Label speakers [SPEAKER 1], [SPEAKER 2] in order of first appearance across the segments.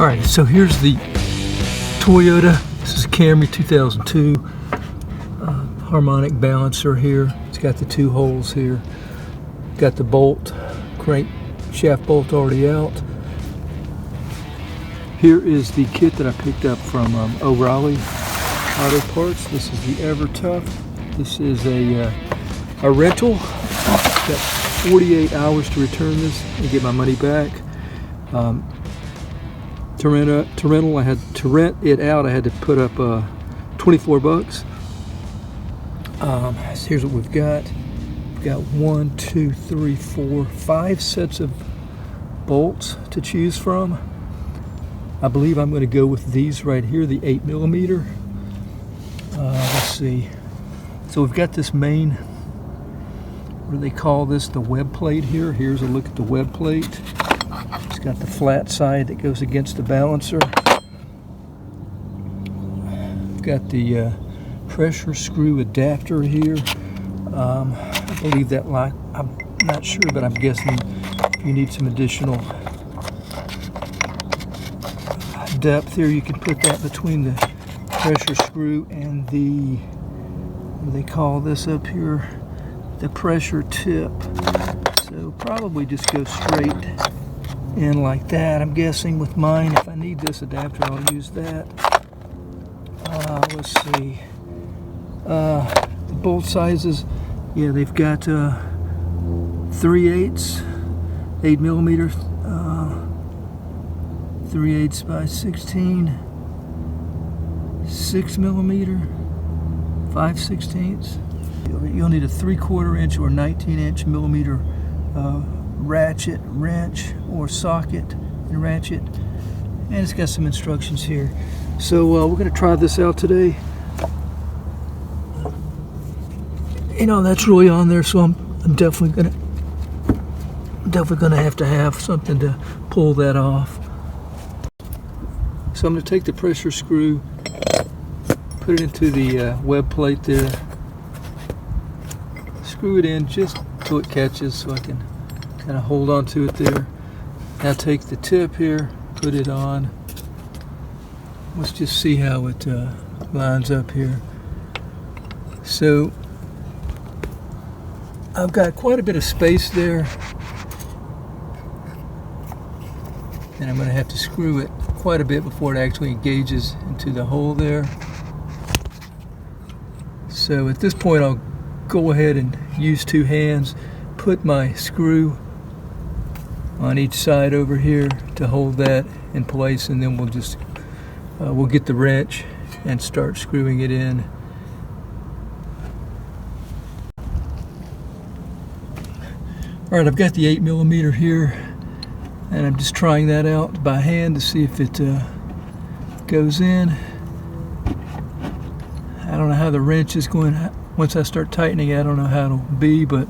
[SPEAKER 1] Alright, so here's the Toyota. This is a Camry 2002 Harmonic balancer here. It's got the two holes here. Got the bolt, crank shaft bolt already out. Here is the kit that I picked up from O'Reilly Auto Parts. This is the Ever Tough. This is a rental. Got 48 hours to return this and get my money back. To rent it out, I had to put up 24 bucks. So here's what we've got. We've got 1, 2, 3, 4, 5 sets of bolts to choose from. I believe I'm going to go with these right here, the 8mm. Let's see. So we've got this main, what do they call this? The web plate here. Here's a look at the web plate. It's got the flat side that goes against the balancer. We've got the pressure screw adapter here. I believe that lock, I'm not sure, but I'm guessing you need some additional depth here. You can put that between the pressure screw and the, what do they call this up here? The pressure tip. So probably just go straight in like that. I'm guessing with mine, if I need this adapter, I'll use that. Let's see. The bolt sizes, yeah, they've got 3/8, 8mm, 3/8 by 16, 6mm, 5/16. You'll need a 3/4 inch or 19 millimeter ratchet, wrench, or socket and ratchet. And it's got some instructions here. So we're going to try this out today. You know, that's really on there, so I'm definitely gonna have to have something to pull that off. So I'm going to take the pressure screw, put it into the web plate there, screw it in just till it catches so I can kind of hold on to it there. Now take the tip here, put it on. Let's just see how it lines up here. So I've got quite a bit of space there, and I'm going to have to screw it quite a bit before it actually engages into the hole there. So at this point I'll go ahead and use two hands, put my screw on each side over here to hold that in place, and then we'll just we'll get the wrench and start screwing it in. Alright, I've got the 8mm here, and I'm just trying that out by hand to see if it goes in. I don't know how the wrench is going. Once I start tightening it, I don't know how it'll be, but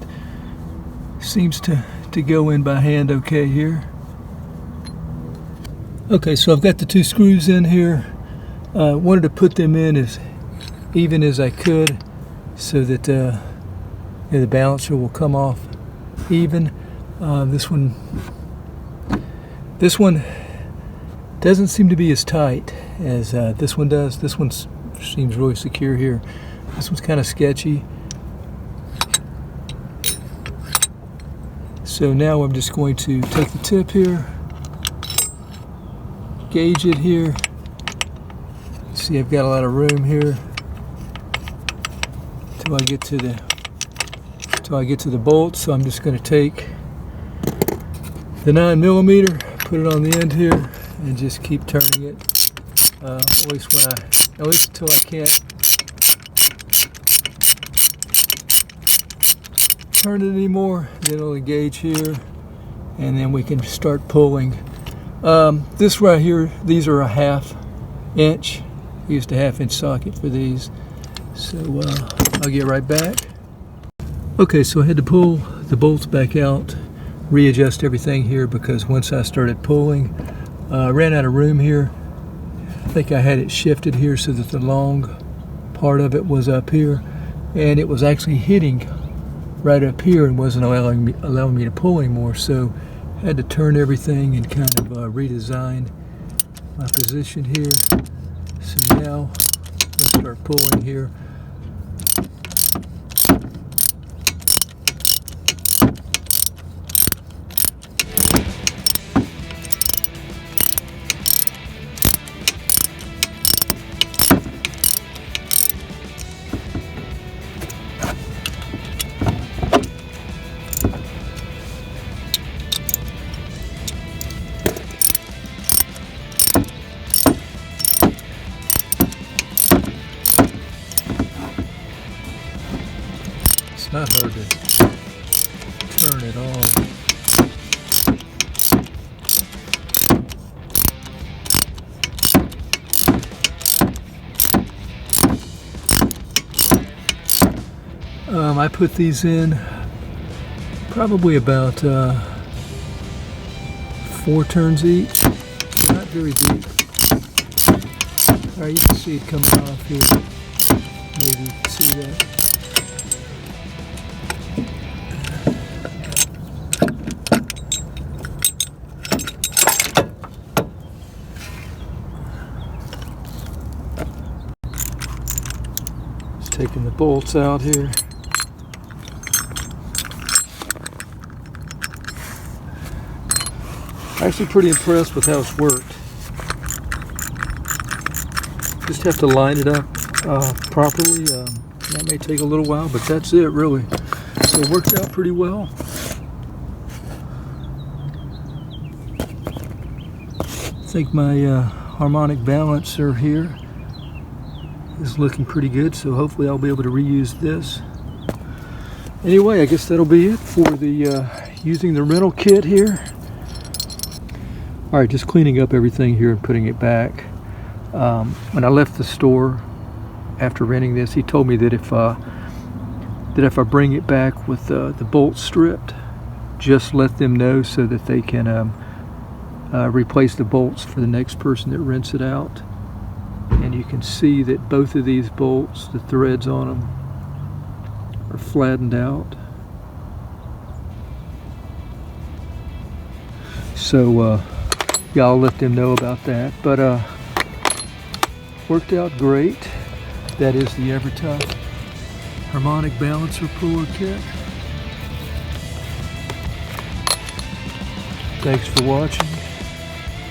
[SPEAKER 1] it seems to go in by hand okay here. Okay, so I've got the two screws in here. Wanted to put them in as even as I could so that the balancer will come off even. This one doesn't seem to be as tight as this one does. This one seems really secure here. This one's kind of sketchy. So now I'm just going to take the tip here, gauge it here. See, I've got a lot of room here till I get to the bolt. So I'm just going to take the 9mm, put it on the end here, and just keep turning it. At least until I can't turn it anymore. Then it'll engage here, and then we can start pulling. This right here, these are a 1/2 inch. I used a 1/2 inch socket for these. So I'll get right back. Okay, so I had to pull the bolts back out, readjust everything here, because once I started pulling, I ran out of room here. I think I had it shifted here so that the long part of it was up here, and it was actually hitting right up here and wasn't allowing me to pull anymore. So I had to turn everything and kind of redesign my position here. So now we'll start pulling here. It's not hard to turn it on. I put these in probably about 4 turns each. Not very deep. All right, you can see it coming off here. Maybe you can see that. Just taking the bolts out here. Actually pretty impressed with how it's worked. Just have to line it up properly. That may take a little while, but that's it really. So it worked out pretty well. I think my harmonic balancer here is looking pretty good, so hopefully I'll be able to reuse this. Anyway, I guess that'll be it for the using the rental kit here. Alright, just cleaning up everything here and putting it back. When I left the store after renting this, he told me that if I bring it back with the bolts stripped, just let them know so that they can replace the bolts for the next person that rents it out. And you can see that both of these bolts, the threads on them, are flattened out. So yeah, I'll let them know about that. But worked out great. That is the EverTough Harmonic Balancer Puller Kit. Thanks for watching.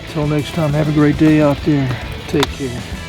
[SPEAKER 1] Until next time, have a great day out there. Take care.